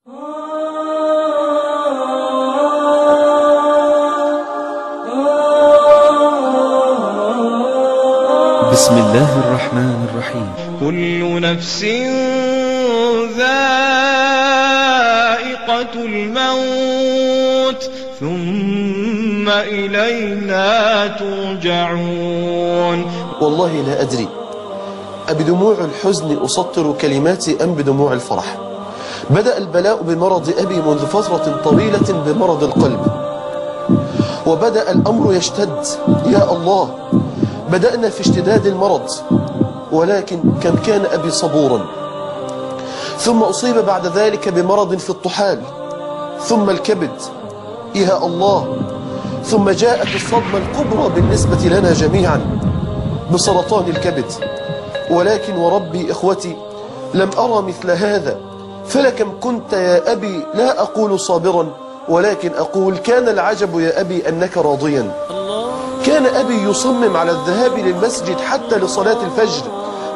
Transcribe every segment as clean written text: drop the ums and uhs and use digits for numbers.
بسم الله الرحمن الرحيم. كل نفس ذائقة الموت ثم إلينا ترجعون. والله لا أدري أبدموع الحزن أسطر كلماتي أم بدموع الفرح. بدأ البلاء بمرض أبي منذ فترة طويلة بمرض القلب، وبدأ الأمر يشتد. يا الله، بدأنا في اشتداد المرض، ولكن كم كان أبي صبورا. ثم أصيب بعد ذلك بمرض في الطحال، ثم الكبد. يا الله، ثم جاءت الصدمة الكبرى بالنسبة لنا جميعا بسرطان الكبد. ولكن وربي إخوتي لم أرى مثل هذا. فلكم كنت يا أبي لا أقول صابرا، ولكن أقول كان العجب يا أبي أنك راضيا. كان أبي يصمم على الذهاب للمسجد حتى لصلاة الفجر،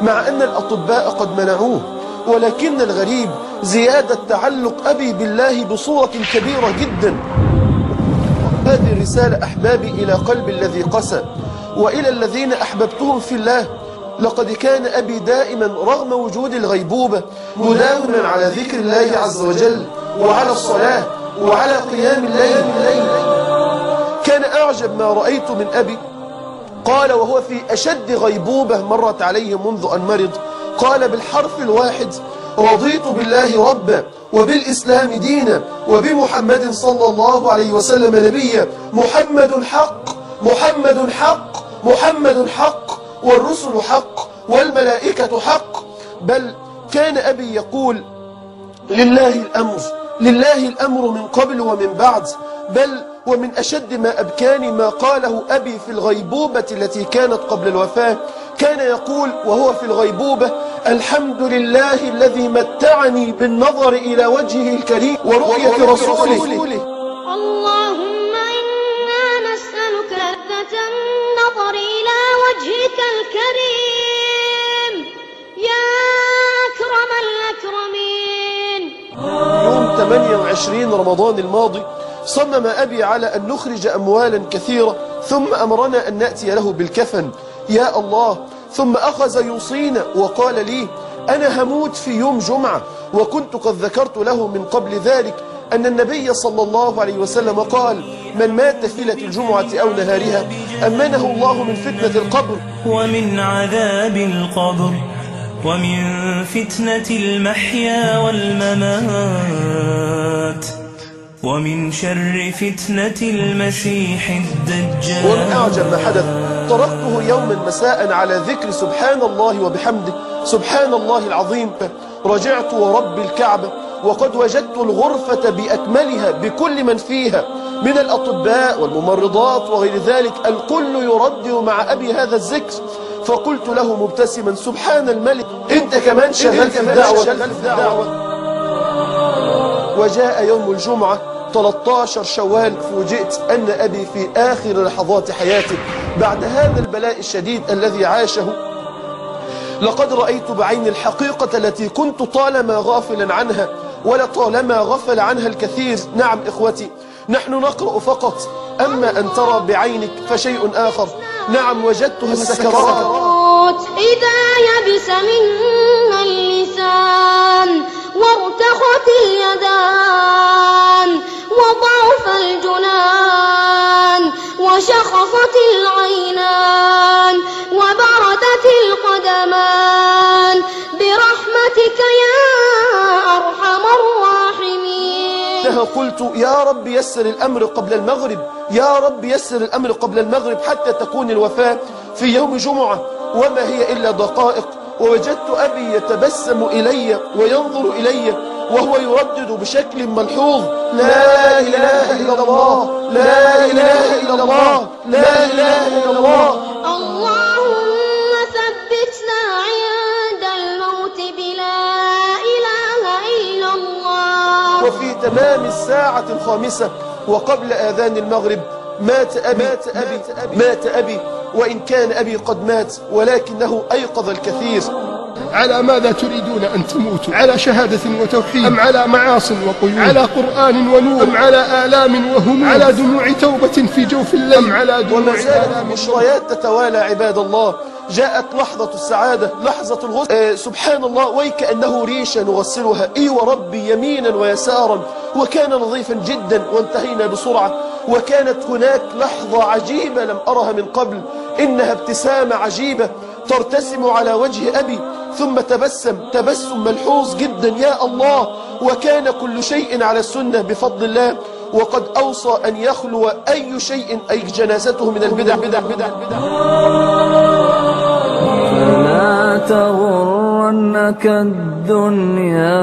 مع أن الأطباء قد منعوه. ولكن الغريب زيادة تعلق أبي بالله بصورة كبيرة جدا. هذه الرسالة أحبابي إلى قلب الذي قسى، وإلى الذين أحببتهم في الله. لقد كان أبي دائما رغم وجود الغيبوبة مداوما على ذكر الله عز وجل، وعلى الصلاة، وعلى قيام الليل. كان أعجب ما رأيت من أبي. قال وهو في أشد غيبوبة مرت عليه منذ أن مرض، قال بالحرف الواحد: رضيت بالله ربا، وبالإسلام دينا، وبمحمد صلى الله عليه وسلم نبيا. محمد حق، محمد حق، محمد حق، والرسل حق، والملائكة حق. بل كان أبي يقول: لله الأمر، لله الأمر من قبل ومن بعد. بل ومن أشد ما أبكاني ما قاله أبي في الغيبوبة التي كانت قبل الوفاة. كان يقول وهو في الغيبوبة: الحمد لله الذي متعني بالنظر إلى وجهه الكريم ورؤية رسوله. اللهم إنا نسألك لذة النظر إلى وجهك الكريم يا أكرم الأكرمين. يوم 28 رمضان الماضي صمم أبي على أن نخرج أموالا كثيرة، ثم أمرنا أن نأتي له بالكفن. يا الله، ثم أخذ يوصينا وقال لي: أنا هموت في يوم جمعة. وكنت قد ذكرت له من قبل ذلك أن النبي صلى الله عليه وسلم قال: من مات في ليلة الجمعة أو نهارها أمنه الله من فتنة القبر، ومن عذاب القبر، ومن فتنة المحيا والممات، ومن شر فتنة المسيح الدجال. ومن أعجب ما حدث طرقته يوما مساء على ذكر سبحان الله وبحمده سبحان الله العظيم. رجعت ورب الكعبة وقد وجدت الغرفة بأكملها بكل من فيها من الأطباء والممرضات وغير ذلك، الكل يردد مع أبي هذا الذكر. فقلت له مبتسما: سبحان الملك، أنت كمان شغال في الدعوة. وجاء يوم الجمعة 13 شوال، فوجئت أن أبي في آخر لحظات حياته بعد هذا البلاء الشديد الذي عاشه. لقد رأيت بعين الحقيقة التي كنت طالما غافلا عنها، ولطالما غفل عنها الكثير. نعم إخوتي، نحن نقرأ فقط، أما أن ترى بعينك فشيء آخر. نعم، وجدتها السكرات. إذا يبس منا اللسان وارتخت اليدان وضعف الجنان وشخصت العينان وبردت القدمان برحمتك يا أرحم الراحمين. قلت: يا رب يسر الأمر قبل المغرب، يا رب يسر الأمر قبل المغرب حتى تكون الوفاة في يوم جمعة، وما هي إلا دقائق. ووجدت أبي يتبسم إلي وينظر إلي وهو يردد بشكل ملحوظ: لا إله إلا الله، لا إله إلا الله، لا إله إلا الله. اللهم ثبتنا عند الموت بلا إله إلا الله. وفي تمام الساعة الخامسة وقبل آذان المغرب مات أبي، وإن كان أبي قد مات ولكنه أيقظ الكثير. على ماذا تريدون أن تموتوا؟ على شهادة وتوحيد، أم على معاص وقيود؟ على قرآن ونور، أم على آلام وهموم؟ على دموع توبة في جوف الليل، أم على دموع وما زالت المشريات تتوالى عباد الله. جاءت لحظة السعادة، لحظة الغسل. سبحان الله، ويكأنه ريشة نغسلها، إي وربي، يمينا ويسارا، وكان نظيفا جدا وانتهينا بسرعة. وكانت هناك لحظة عجيبة لم أرها من قبل، إنها ابتسامة عجيبة ترتسم على وجه أبي، ثم تبسم ملحوظ جدا، يا الله. وكان كل شيء على السنة بفضل الله، وقد أوصى أن يخلو أي شيء أي جنازته من البدع. فلا تغرنك الدنيا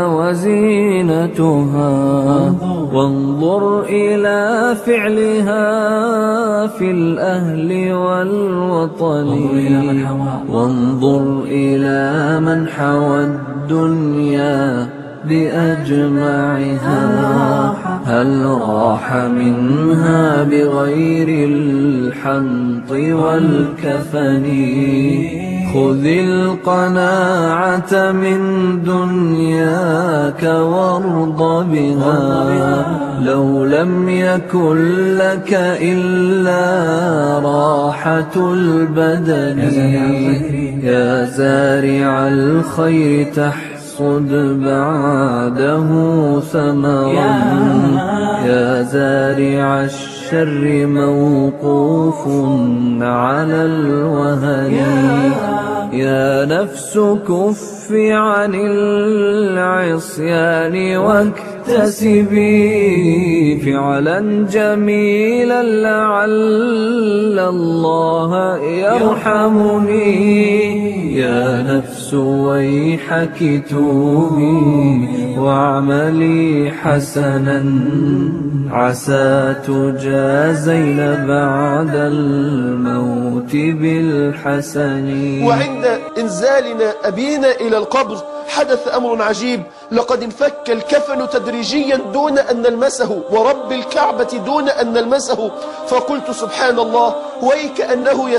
وزينتها، وانظر إلى فعلها في الأهل والوطن، وانظر إلى من حوى الدنيا بأجمعها، هل راح منها بغير الحنط والكفن. خذ القناعة من دنياك وارض بها، لو لم يكن لك إلا راحة البدن. يا زارع الخير تحصد بعده ثمرا، يا زارع الشر موقوف على الوهن. يا نفس كف عن العصيان واكتسبي فعلا جميلا لعل الله يرحمني. يا نفس ويحك توبي واعملي حسنا، عسى تجازين بعد الموت بالحسن. وعند إنزالنا أبينا إلى القبر حدث أمر عجيب، لقد انفك الكفن تدريجيا دون أن نلمسه، ورب الكعبة دون أن نلمسه. فقلت سبحان الله، ويكأنه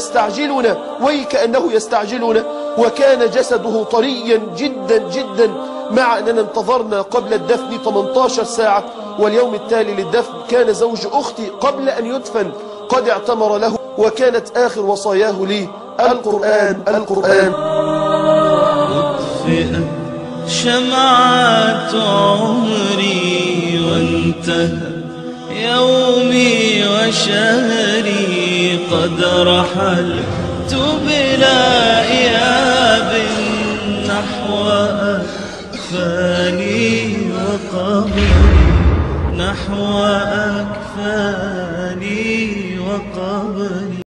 يستعجلنا، وكان جسده طريا جدا جدا، مع أننا انتظرنا قبل الدفن 18 ساعة. واليوم التالي للدفن كان زوج أختي قبل أن يدفن قد اعتمر له، وكانت آخر وصاياه لي القرآن. أطفئت شمعة عمري وانتهى يومي وشهري، قد رحلت بلا إياب نحو أكفاني وقبري.